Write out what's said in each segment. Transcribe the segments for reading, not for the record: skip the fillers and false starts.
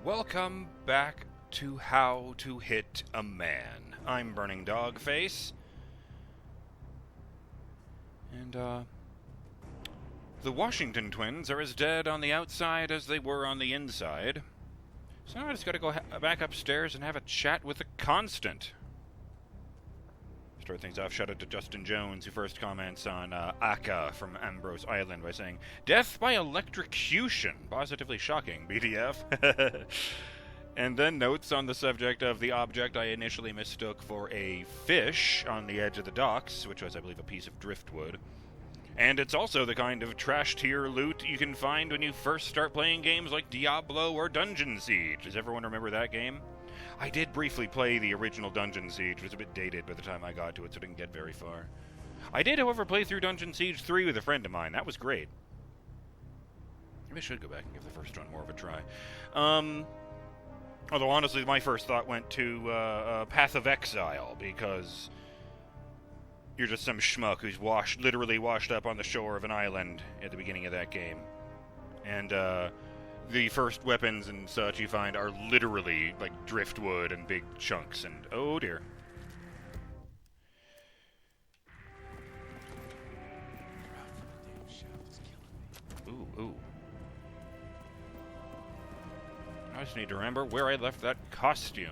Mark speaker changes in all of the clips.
Speaker 1: Welcome back to How to Hit a Man. I'm BurningDogFace. And, the Washington twins are as dead on the outside as they were on the inside. So now I just gotta go back upstairs and have a chat with the Constant. Start things off, shout out to Justin Jones, who first comments on Aka from Ambrose Island by saying, "Death by electrocution, positively shocking, BTF." And then notes on the subject of the object I initially mistook for a fish on the edge of the docks, which was, I believe, a piece of driftwood. And it's also the kind of trash tier loot you can find when you first start playing games like Diablo or Dungeon Siege. Does everyone remember that game? I did briefly play the original Dungeon Siege. It was a bit dated by the time I got to it, so I didn't get very far. I did, however, play through Dungeon Siege 3 with a friend of mine. That was great. Maybe I should go back and give the first one more of a try. Although, honestly, my first thought went to Path of Exile, because you're just some schmuck who's literally washed up on the shore of an island at the beginning of that game. And, the first weapons and such you find are literally, like, driftwood and big chunks, and oh dear. Ooh. I just need to remember where I left that costume.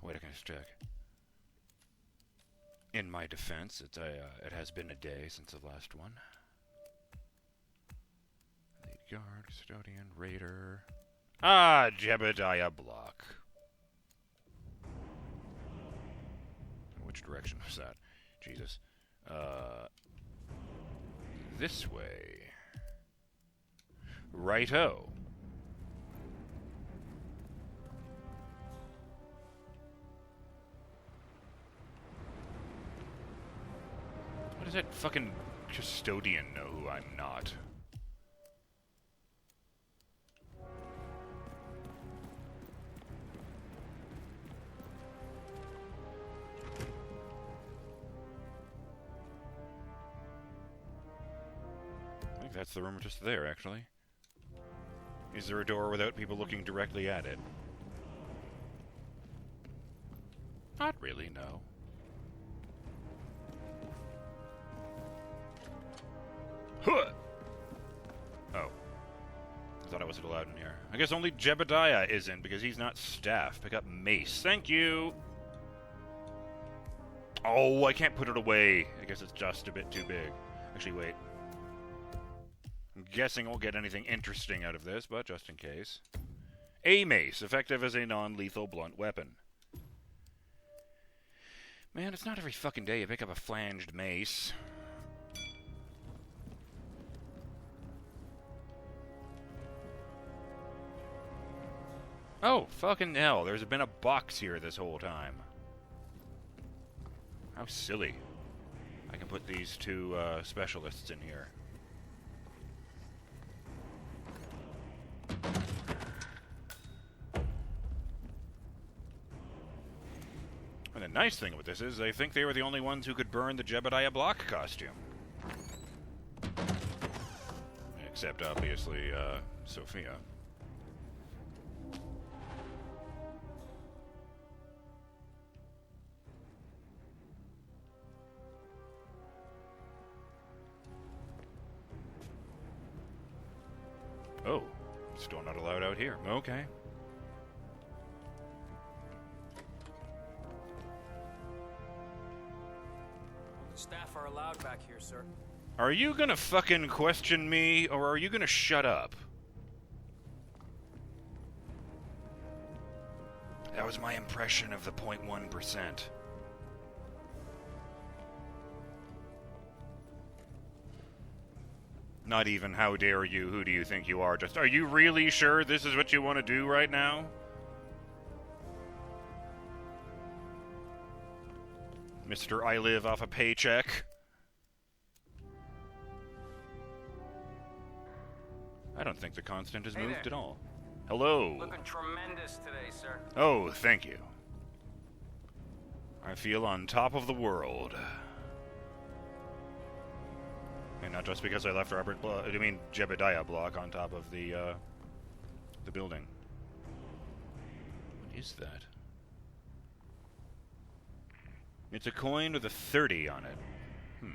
Speaker 1: Wait, I can just check. In my defense, it has been a day since the last one. Guard, custodian, raider. Ah, Jebediah block. Which direction was that? Jesus. This way. Righto. What does that fucking custodian know who I'm not? That's the room just there, actually. Is there a door without people looking directly at it? Not really, no. Huh! Oh. I thought I wasn't allowed in here. I guess only Jebediah isn't, because he's not staff. Pick up mace. Thank you! Oh, I can't put it away. I guess it's just a bit too big. Actually, wait. I'm guessing I won't get anything interesting out of this, but just in case. A mace, effective as a non-lethal blunt weapon. Man, it's not every fucking day you pick up a flanged mace. Oh, fucking hell, there's been a box here this whole time. How silly. I can put these two specialists in here. And the nice thing with this is they think they were the only ones who could burn the Jebediah block costume. Except, obviously, Sophia. Oh, still not allowed out here. Okay.
Speaker 2: Staff are allowed back here, sir.
Speaker 1: Are you gonna fucking question me, or are you gonna shut up? That was my impression of the 0.1%. Not even, how dare you, who do you think you are? Just, are you really sure this is what you want to do right now? Mr. I live off a paycheck. I don't think the constant has moved at all. Hello.
Speaker 2: Looking tremendous today, sir.
Speaker 1: Oh, thank you. I feel on top of the world. And not just because I left Jebediah block on top of the the building. What is that? It's a coin with a 30 on it.
Speaker 3: But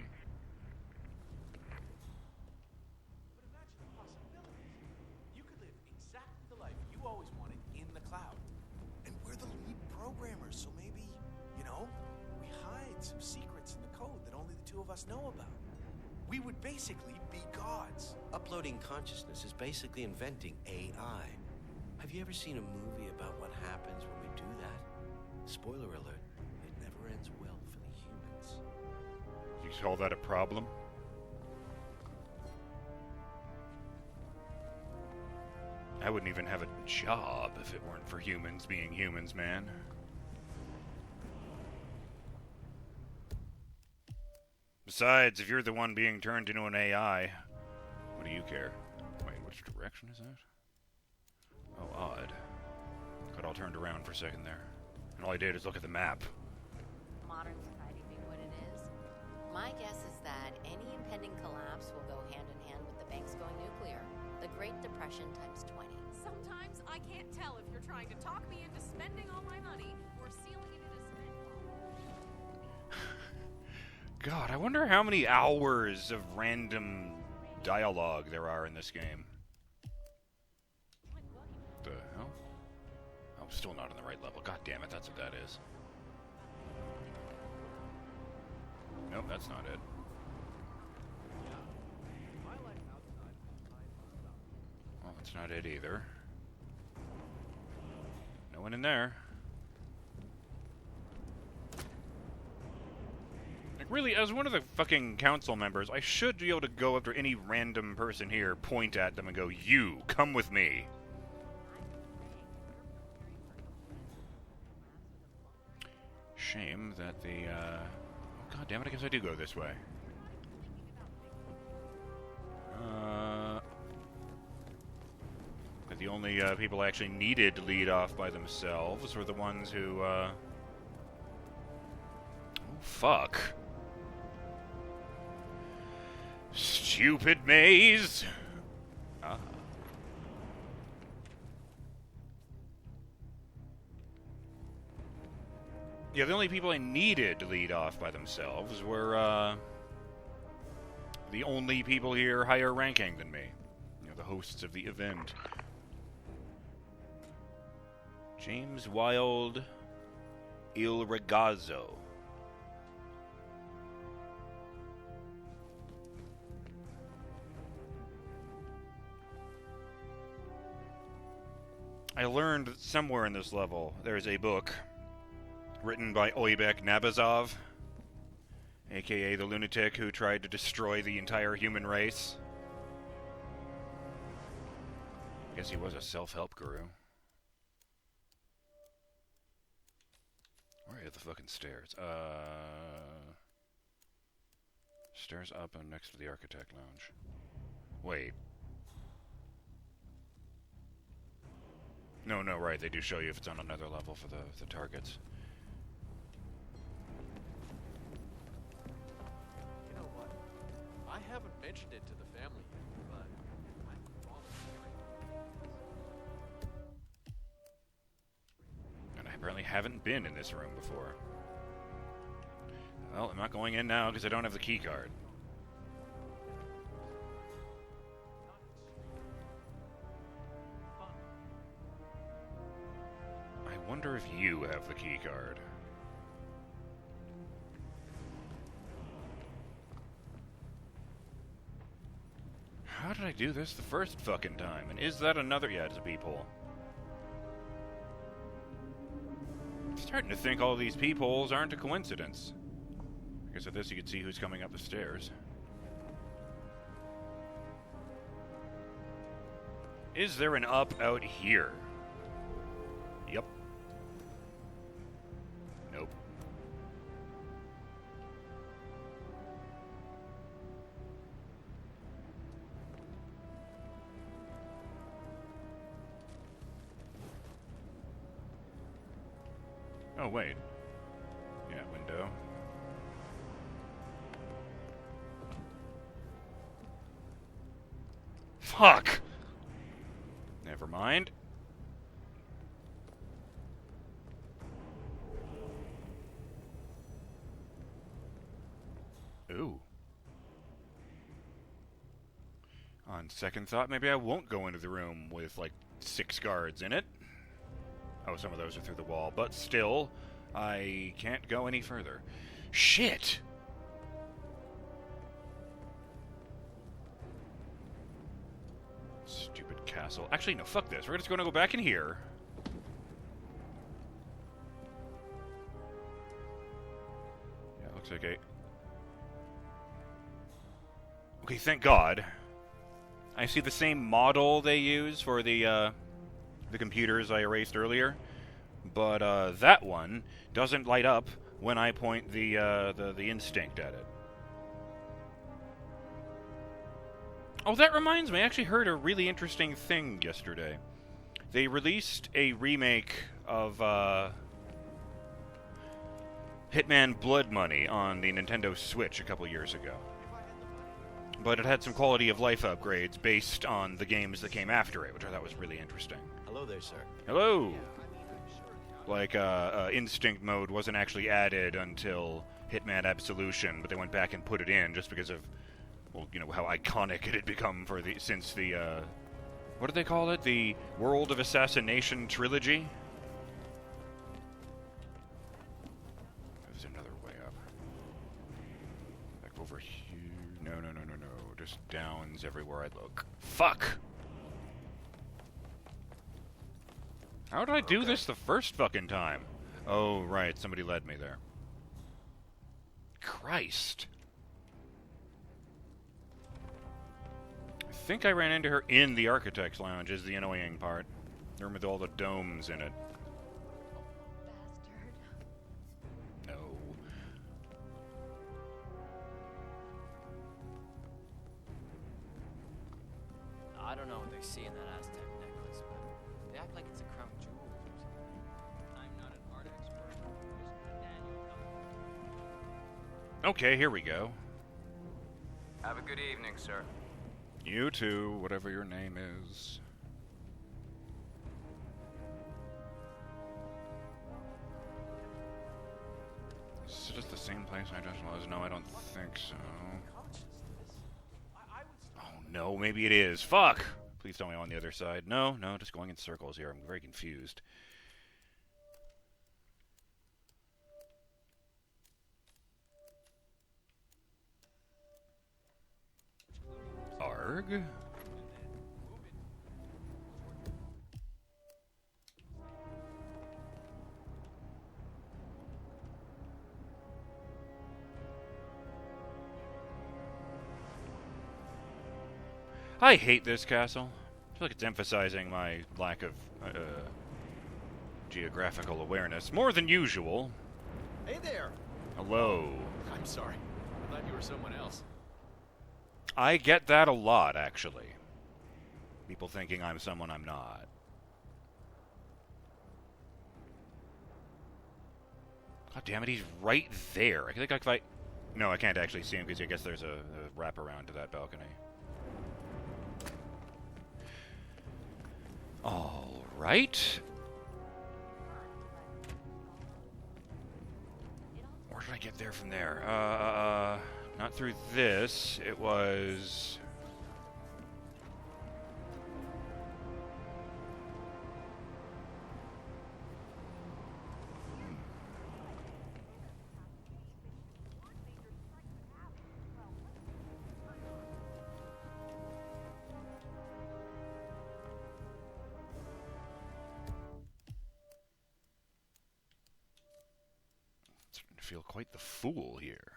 Speaker 3: imagine the possibilities. You could live exactly the life you always wanted in the cloud. And we're the lead programmers, so maybe, you know, we hide some secrets in the code that only the two of us know about. We would basically be gods.
Speaker 4: Uploading consciousness is basically inventing AI. Have you ever seen a movie about what happens when we do that? Spoiler alert, it never ends well for the humans.
Speaker 1: You call that a problem? I wouldn't even have a job if it weren't for humans being humans, man. Besides, if you're the one being turned into an AI, what do you care? Wait, which direction is that? Oh, odd. Got all turned around for a second there. And all I did is look at the map.
Speaker 5: Modern society being what it is, my guess is that any impending collapse will go hand in hand with the banks going nuclear. The Great Depression times 20.
Speaker 6: Sometimes I can't tell if you're trying to talk me into spending all my money or sealing it in a cement box.
Speaker 1: God, I wonder how many hours of random dialogue there are in this game. The hell? I'm still not on the right level. God damn it, that's what that is. Nope, that's not it. Well, that's not it either. No one in there. Like, really, as one of the fucking council members, I should be able to go up to any random person here, point at them, and go, "You, come with me." Shame that the, oh, god damn it, I guess I do go this way. But the only people I actually needed to lead off by themselves were the ones who, oh, fuck. Stupid maze! Ah. Yeah, the only people I needed to lead off by themselves were, the only people here higher ranking than me. You know, the hosts of the event. James Wild Il Ragazzo. I learned that somewhere in this level there's a book written by Oybek Nabazov, aka the lunatic who tried to destroy the entire human race. I guess he was a self-help guru. Where are the fucking stairs? Stairs up and next to the architect lounge. Wait. No, right, they do show you if it's on another level for the targets.
Speaker 3: You know what? I haven't mentioned it to the family yet, but I'm volunteering.
Speaker 1: And I apparently haven't been in this room before. Well, I'm not going in now because I don't have the key card. I wonder if you have the key card. How did I do this the first fucking time? And is that another... Yeah, it's a peephole. I'm starting to think all these peepholes aren't a coincidence. I guess with this you can see who's coming up the stairs. Is there an up out here? Yep. Nope. Oh, wait. Yeah, window. Fuck! Never mind. second thought, maybe I won't go into the room with, like, 6 guards in it. Oh, some of those are through the wall, but still, I can't go any further. Shit! Stupid castle. Actually, no, fuck this. We're just gonna go back in here. Yeah, looks like a... Okay, thank God. I see the same model they use for the computers I erased earlier, but that one doesn't light up when I point the instinct at it. Oh, that reminds me, I actually heard a really interesting thing yesterday. They released a remake of Hitman Blood Money on the Nintendo Switch a couple years ago. But it had some quality of life upgrades based on the games that came after it, which I thought was really interesting.
Speaker 4: Hello there, sir.
Speaker 1: Hello! Like, Instinct mode wasn't actually added until Hitman Absolution, but they went back and put it in just because of, well, you know, how iconic it had become for since the, what do they call it? The World of Assassination trilogy? There's another way up. Like over here. No. Just downs everywhere I look. Fuck! How did I do this the first fucking time? Oh, right. Somebody led me there. Christ. I think I ran into her in the Architect's Lounge is the annoying part. The room with all the domes in it. No.
Speaker 2: I don't know what they see in that Aztec necklace, but they act like it's a crown jewel or something. I'm not an art expert. Just Daniel
Speaker 1: Okay, here we go.
Speaker 2: Have a good evening, sir.
Speaker 1: You too, whatever your name is. Is it just the same place I just was? No, I don't think so. Oh no, maybe it is. Fuck! Please tell me I'm on the other side. No, just going in circles here. I'm very confused. Arg? I hate this castle. I feel like it's emphasizing my lack of geographical awareness more than usual.
Speaker 7: Hey there!
Speaker 1: Hello.
Speaker 7: I'm sorry. I thought you were someone else.
Speaker 1: I get that a lot, actually. People thinking I'm someone I'm not. God damn it, he's right there. I think if I... No, I can't actually see him because I guess there's a wraparound to that balcony. All right. Where did I get there from there? Not through this. It was... I feel quite the fool here.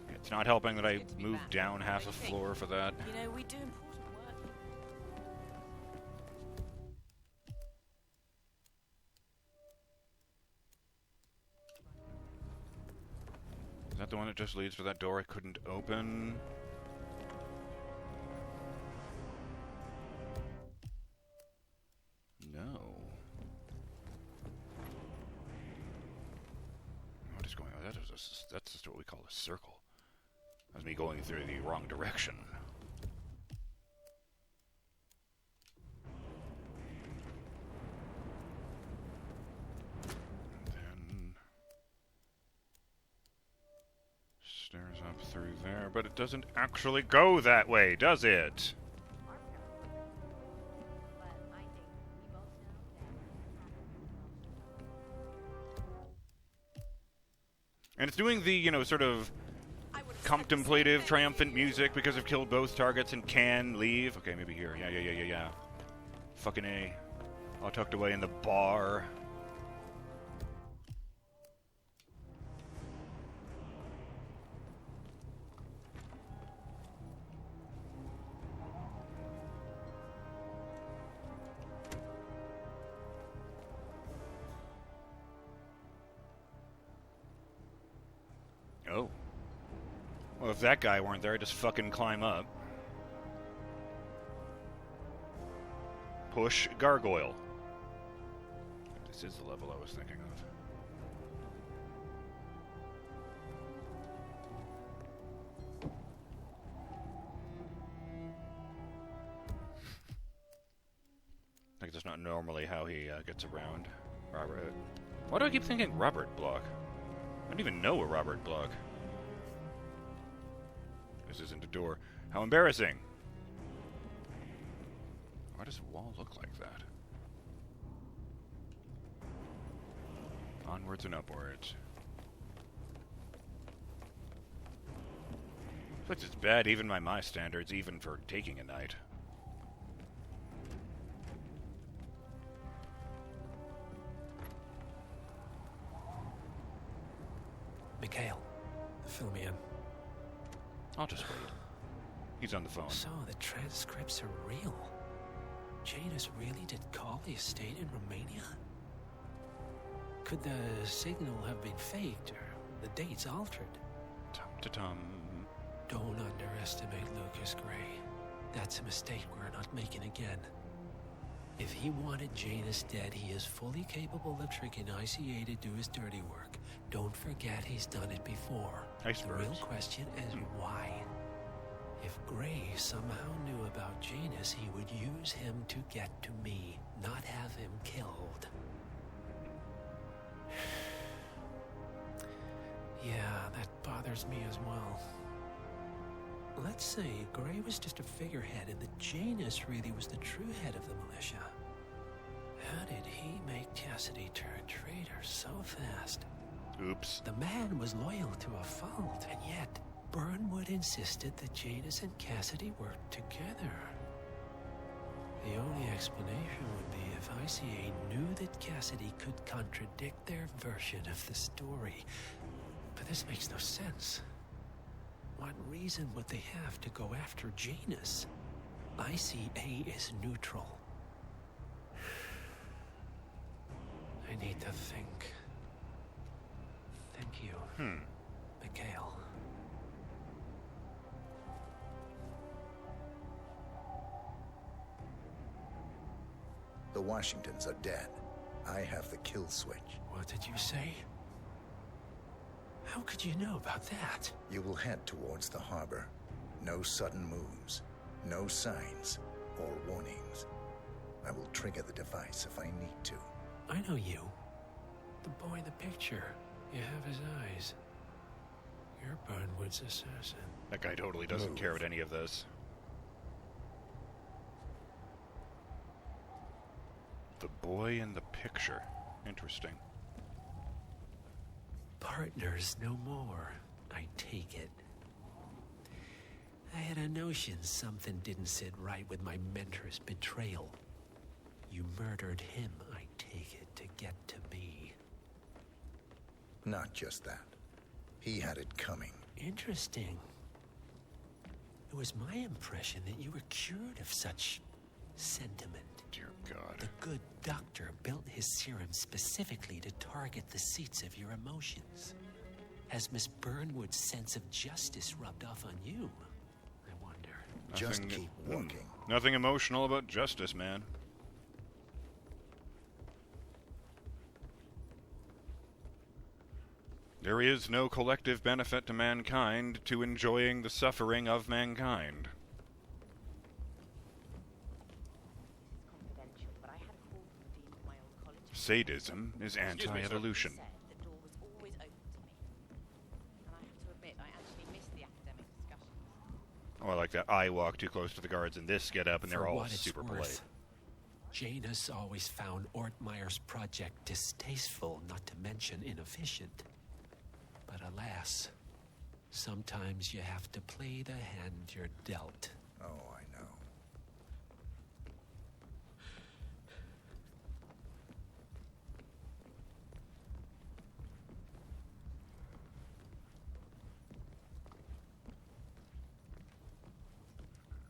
Speaker 1: It's not helping that I moved down half a floor for that.
Speaker 6: You know, we do important work.
Speaker 1: Is that the one that just leads to that door I couldn't open? No. What is going on? That's just what we call a circle. That's me going through the wrong direction. And then... Up through there, but it doesn't actually go that way, does it?
Speaker 5: Our parents were very cool, but I think we both know that
Speaker 1: And it's doing the, sort of
Speaker 6: I would have
Speaker 1: contemplative, triumphant music because I've killed both targets and can leave. Okay, maybe here. Yeah. Fucking A. All tucked away in the bar. Oh. Well, if that guy weren't there, I'd just fucking climb up. Push gargoyle. This is the level I was thinking of. Like, that's not normally how he gets around. Robert. Why do I keep thinking Robert Block? I don't even know a Robert Block. This isn't a door. How embarrassing! Why does a wall look like that? Onwards and upwards. This is bad even by my standards, even for taking a night.
Speaker 4: Mikhail, fill me in.
Speaker 1: I'll just wait. He's on the phone.
Speaker 4: So the transcripts are real. Janus really did call the estate in Romania? Could the signal have been faked or the dates altered?
Speaker 1: Tum-ta-tum.
Speaker 4: Don't underestimate Lucas Gray. That's a mistake we're not making again. If he wanted Janus dead, he is fully capable of tricking ICA to do his dirty work. Don't forget he's done it before.
Speaker 1: Icebergs.
Speaker 4: The real question is why? If Gray somehow knew about Janus, he would use him to get to me, not have him killed. Yeah, that bothers me as well. Let's say Gray was just a figurehead and that Janus really was the true head of the militia. How did he make Cassidy turn traitor so fast?
Speaker 1: Oops.
Speaker 4: The man was loyal to a fault, and yet Burnwood insisted that Janus and Cassidy worked together. The only explanation would be if ICA knew that Cassidy could contradict their version of the story. But this makes no sense. What reason would they have to go after Janus? ICA is neutral. I need to think. Thank you, Mikhail.
Speaker 8: The Washingtons are dead. I have the kill switch.
Speaker 4: What did you say? How could you know about that?
Speaker 8: You will head towards the harbor. No sudden moves, no signs or warnings. I will trigger the device if I need to.
Speaker 4: I know you. The boy in the picture. You have his eyes. You're Burnwood's assassin.
Speaker 1: That guy totally doesn't care about any of this. The boy in the picture. Interesting.
Speaker 4: Partners no more, I take it. I had a notion something didn't sit right with my mentor's betrayal. You murdered him, I take it, to get to me.
Speaker 8: Not just that. He had it coming.
Speaker 4: Interesting. It was my impression that you were cured of such sentiment.
Speaker 1: Dear God.
Speaker 4: The good doctor built his serum specifically to target the seats of your emotions. Has Miss Burnwood's sense of justice rubbed off on you? I wonder.
Speaker 8: Just keep working.
Speaker 1: Nothing emotional about justice, man. There is no collective benefit to mankind to enjoying the suffering of mankind.
Speaker 9: Confidential, but I had a call from the dean of my old college.
Speaker 1: Sadism is anti-evolution.
Speaker 9: Said the door was always open to me. And I have to admit, I actually missed the
Speaker 1: Oh, I like that. I walk too close to the guards in this get up, and they're
Speaker 4: For
Speaker 1: all
Speaker 4: what it's
Speaker 1: super
Speaker 4: worth,
Speaker 1: polite.
Speaker 4: Janus always found Ortmeyer's project distasteful, not to mention inefficient. But alas, sometimes you have to play the hand you're dealt.
Speaker 8: Oh, I know.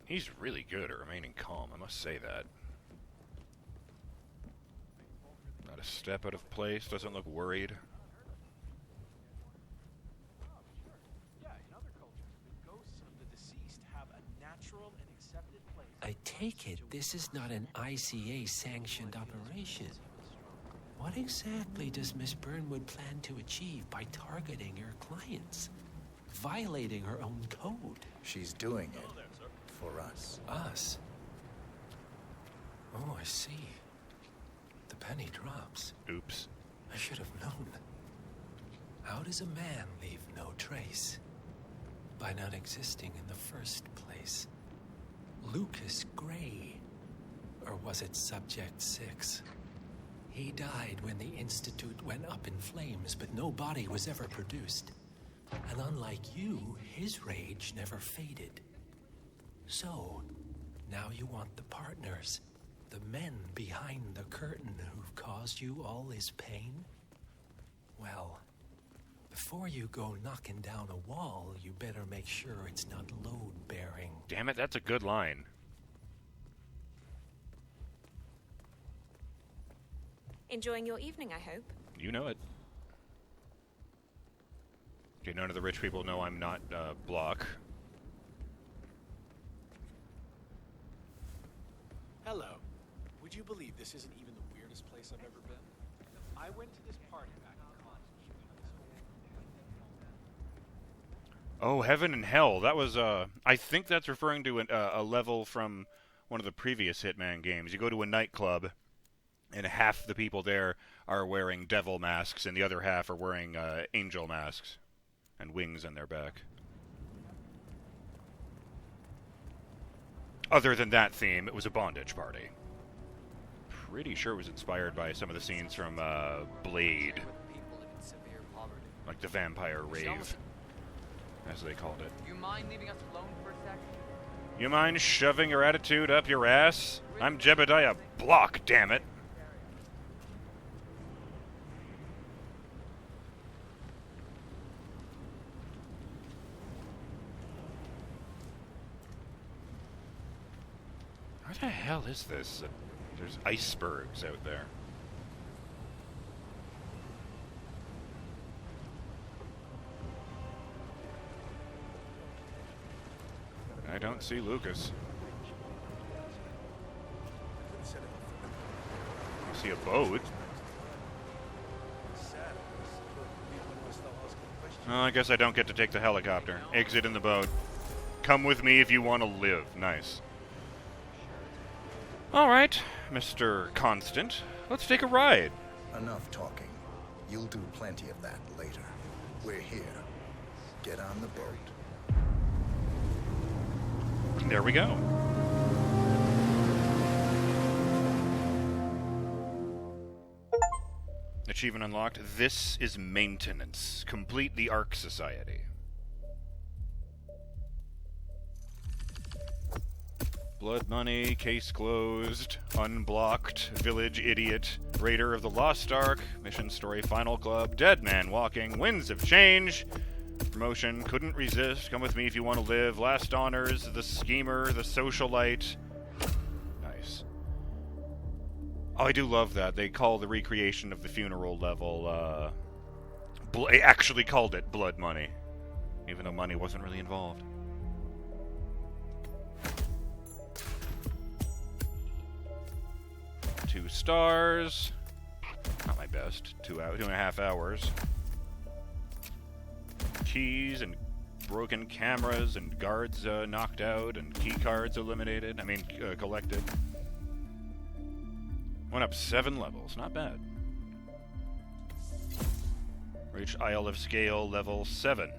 Speaker 1: He's really good at remaining calm, I must say that. Not a step out of place, doesn't look worried.
Speaker 3: Yeah, in other cultures, the ghosts of the deceased have a natural and accepted place.
Speaker 4: I take it this is not an ICA-sanctioned operation. What exactly does Miss Burnwood plan to achieve by targeting her clients? Violating her own code?
Speaker 8: She's doing it for us.
Speaker 4: Us? Oh, I see. The penny drops.
Speaker 1: Oops.
Speaker 4: I should have known. How does a man leave no trace? By not existing in the first place. Lucas Gray. Or was it Subject 6? He died when the Institute went up in flames, but no body was ever produced. And unlike you, his rage never faded. So, now you want the partners, the men behind the curtain who've caused you all this pain? Well, before you go knocking down a wall, you better make sure it's not load-bearing.
Speaker 1: Damn it, that's a good line.
Speaker 6: Enjoying your evening, I hope.
Speaker 1: You know it. Okay, none of the rich people know I'm not Block.
Speaker 3: Hello. Would you believe this isn't even the weirdest place I've ever been? I went to this party back in college.
Speaker 1: Oh, Heaven and Hell. That was, I think that's referring to a level from one of the previous Hitman games. You go to a nightclub, and half the people there are wearing devil masks, and the other half are wearing angel masks and wings on their back. Other than that theme, it was a bondage party. Pretty sure it was inspired by some of the scenes from Blade,
Speaker 2: People live in severe poverty.
Speaker 1: like the vampire rave, as they called it.
Speaker 2: You mind leaving us alone for a sec?
Speaker 1: You mind shoving your attitude up your ass? I'm Jebediah Block, damn it. Where the hell is this? There's icebergs out there. I don't see Lucas. I see a boat. Oh, I guess I don't get to take the helicopter. Exit in the boat. Come with me if you want to live. Nice. All right, Mr. Constant. Let's take a ride.
Speaker 8: Enough talking. You'll do plenty of that later. We're here. Get on the boat.
Speaker 1: There we go. Achievement unlocked. This is maintenance. Complete the Ark Society. Blood money, case closed, unblocked, village idiot, raider of the Lost Ark, mission story final club, dead man walking, winds of change, promotion, couldn't resist, come with me if you want to live, last honors, the schemer, the socialite. Nice. Oh, I do love that. They call the recreation of the funeral level, they actually called it blood money, even though money wasn't really involved. Two stars. Not my best. 2.5 hours. Keys and broken cameras and guards knocked out and key cards eliminated. I mean, collected. Went up 7 levels. Not bad. Reached Isle of Scale level 7.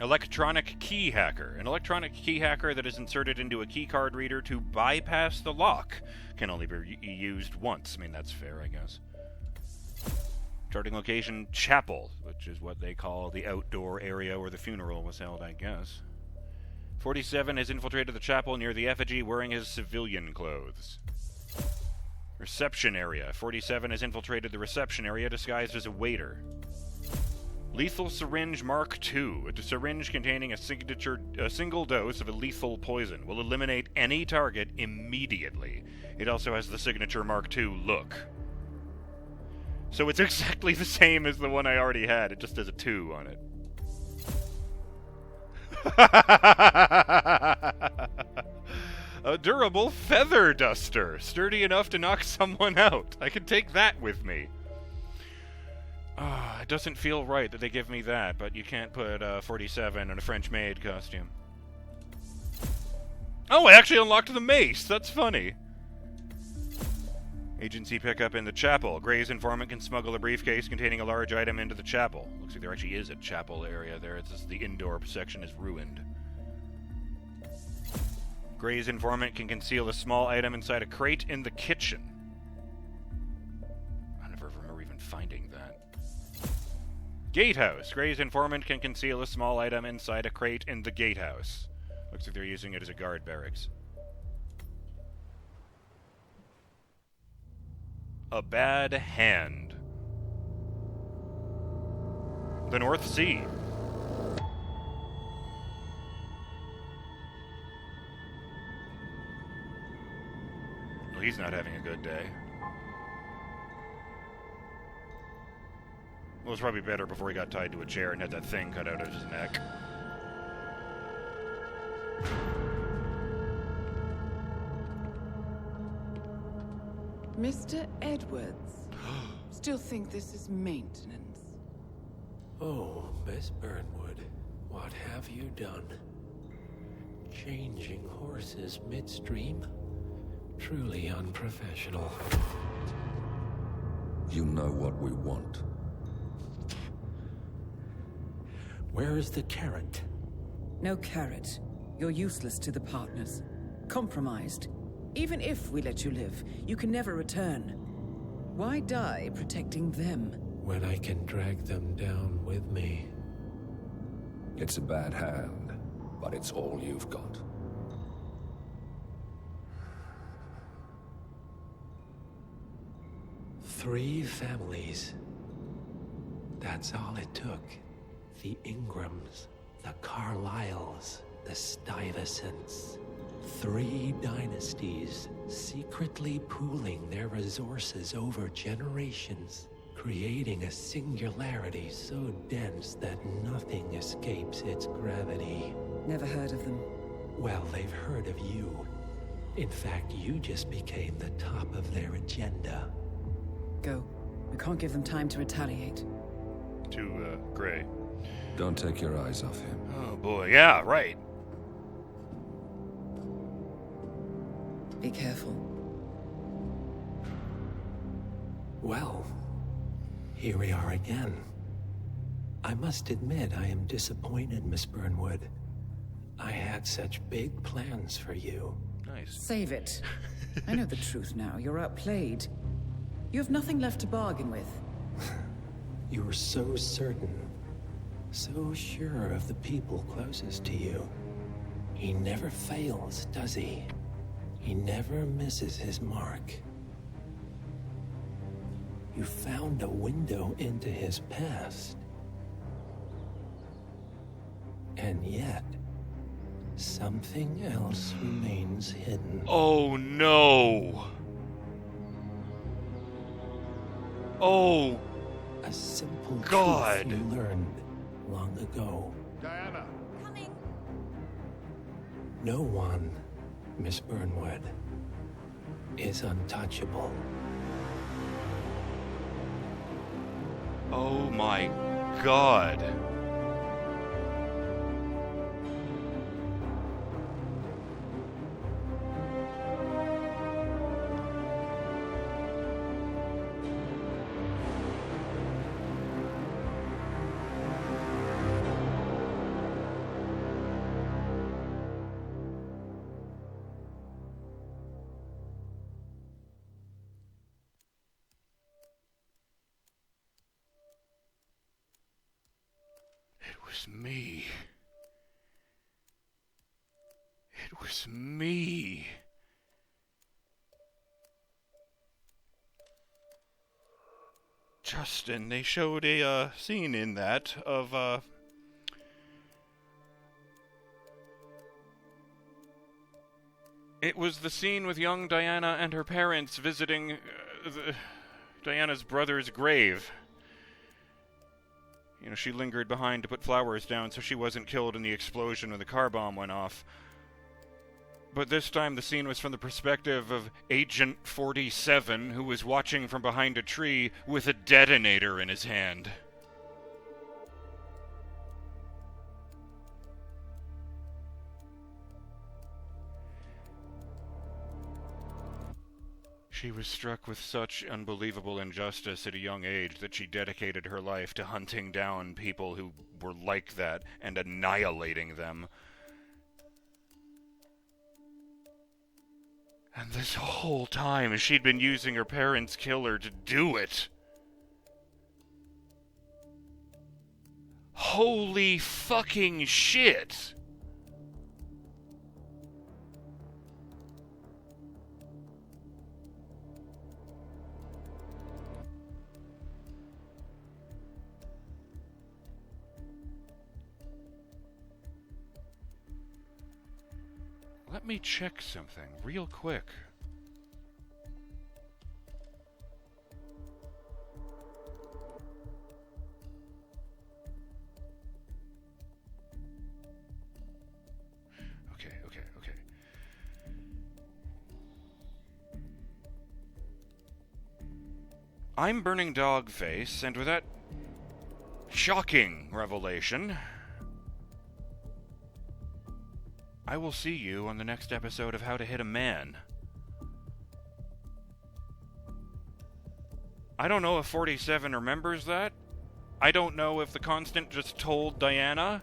Speaker 1: Electronic key hacker. An electronic key hacker that is inserted into a keycard reader to bypass the lock. Can only be used once. I mean, that's fair, I guess. Starting location, chapel, which is what they call the outdoor area where the funeral was held, I guess. 47 has infiltrated the chapel near the effigy wearing his civilian clothes. Reception area. 47 has infiltrated the reception area disguised as a waiter. Lethal syringe Mark II. A syringe containing a single dose of a lethal poison will eliminate any target immediately. It also has the signature Mark II look. So it's exactly the same as the one I already had. It just has a 2 on it. A durable feather duster. Sturdy enough to knock someone out. I can take that with me. It doesn't feel right that they give me that, but you can't put 47 in a French maid costume. Oh, I actually unlocked the mace. That's funny. Agency pickup in the chapel. Gray's informant can smuggle a briefcase containing a large item into the chapel. Looks like there actually is a chapel area there. It's just the indoor section is ruined. Gray's informant can conceal a small item inside a crate in the kitchen. I never remember even finding that. Gatehouse. Gray's informant can conceal a small item inside a crate in the gatehouse. Looks like they're using it as a guard barracks. A bad hand. The North Sea. Well, he's not having a good day. Well, it was probably better before he got tied to a chair and had that thing cut out of his neck.
Speaker 10: Mr. Edwards, still think this is maintenance?
Speaker 4: Oh, Miss Burnwood, what have you done? Changing horses midstream? Truly unprofessional.
Speaker 11: You know what we want.
Speaker 4: Where is the carrot?
Speaker 10: No carrot. You're useless to the partners. Compromised. Even if we let you live, you can never return. Why die protecting them?
Speaker 4: When I can drag them down with me.
Speaker 11: It's a bad hand, but it's all you've got.
Speaker 4: Three families. That's all it took. The Ingrams, the Carlyles, the Stuyvesants. 3 dynasties, secretly pooling their resources over generations, creating a singularity so dense that nothing escapes its gravity.
Speaker 10: Never heard of them.
Speaker 4: Well, they've heard of you. In fact, you just became the top of their agenda.
Speaker 10: Go. We can't give them time to retaliate.
Speaker 1: To, Gray.
Speaker 11: Don't take your eyes off him.
Speaker 1: Oh boy, yeah, right.
Speaker 10: Be careful.
Speaker 4: Well, here we are again. I must admit I am disappointed, Miss Burnwood. I had such big plans for you.
Speaker 1: Nice.
Speaker 10: Save it. I know the truth now. You're outplayed. You have nothing left to bargain with.
Speaker 4: You were so certain, so sure of the people closest to you. He never fails, does he? He never misses his mark. You found a window into his past. And yet, something else remains hidden.
Speaker 1: Oh no! Oh,
Speaker 4: a simple
Speaker 1: God!
Speaker 4: Truth you learned long ago.
Speaker 3: Diana!
Speaker 6: Coming!
Speaker 4: No one, Miss Burnwood, is untouchable.
Speaker 1: Oh my God. was me. It was me. Justin, they showed a scene in that of it was the scene with young Diana and her parents visiting Diana's brother's grave. You know, she lingered behind to put flowers down so she wasn't killed in the explosion when the car bomb went off. But this time the scene was from the perspective of Agent 47, who was watching from behind a tree with a detonator in his hand. She was struck with such unbelievable injustice at a young age that she dedicated her life to hunting down people who were like that and annihilating them. And this whole time, she'd been using her parents' killer to do it. Holy fucking shit! Let me check something real quick. Okay. I'm BurningDogFace, and with that shocking revelation, I will see you on the next episode of How to Hit a Man. I don't know if 47 remembers that. I don't know if the Constant just told Diana.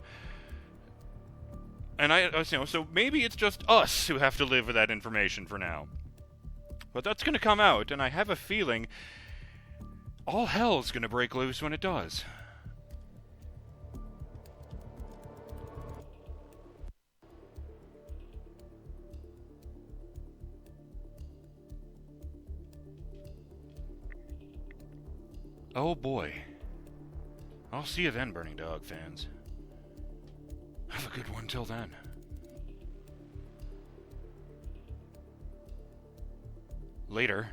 Speaker 1: And so maybe it's just us who have to live with that information for now. But that's going to come out, and I have a feeling all hell's going to break loose when it does. Oh boy. I'll see you then, Burning Dog fans. Have a good one till then. Later.